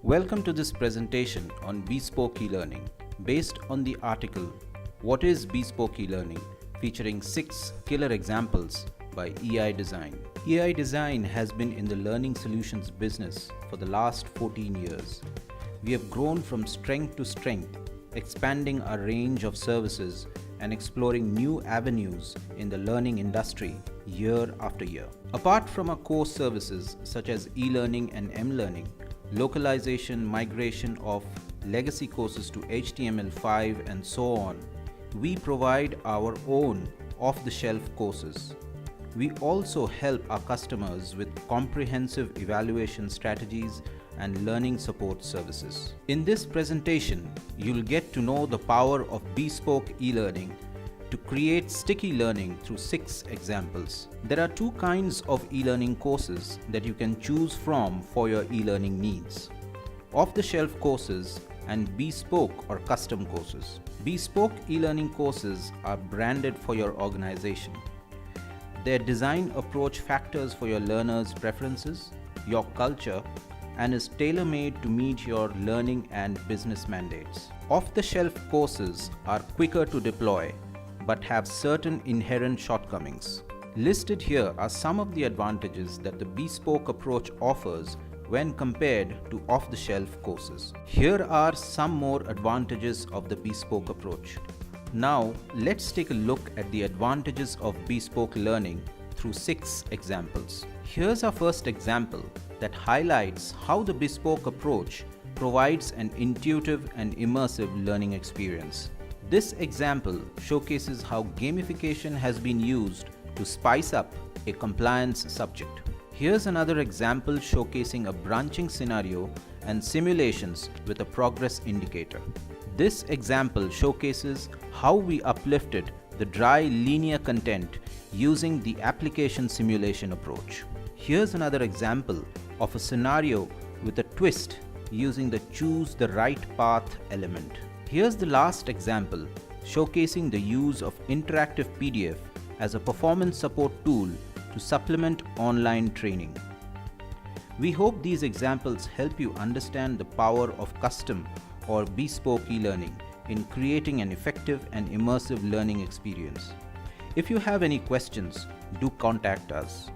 Welcome to this presentation on Bespoke e-learning based on the article What is Bespoke e-learning, featuring 6 killer examples by EI Design. EI Design has been in the learning solutions business for the last 14 years. We have grown from strength to strength, expanding our range of services and exploring new avenues in the learning industry year after year. Apart from our core services such as e-learning and m-learning, localization, migration of legacy courses to HTML5 and so on, we provide our own off-the-shelf courses. We also help our customers with comprehensive evaluation strategies and learning support services. In this presentation, you'll get to know the power of bespoke e-learning to create sticky learning through 6 examples. There are 2 kinds of e-learning courses that you can choose from for your e-learning needs: off-the-shelf courses and bespoke or custom courses. Bespoke e-learning courses are branded for your organization. Their design approach factors for your learners' preferences, your culture, and is tailor-made to meet your learning and business mandates. Off-the-shelf courses are quicker to deploy but have certain inherent shortcomings. Listed here are some of the advantages that the bespoke approach offers when compared to off-the-shelf courses. Here are some more advantages of the bespoke approach. Now, let's take a look at the advantages of bespoke learning through 6 examples. Here's our first example that highlights how the bespoke approach provides an intuitive and immersive learning experience. This example showcases how gamification has been used to spice up a compliance subject. Here's another example showcasing a branching scenario and simulations with a progress indicator. This example showcases how we uplifted the dry linear content using the application simulation approach. Here's another example of a scenario with a twist using the choose the right path element. Here's the last example showcasing the use of interactive PDF as a performance support tool to supplement online training. We hope these examples help you understand the power of custom or bespoke e-learning in creating an effective and immersive learning experience. If you have any questions, do contact us.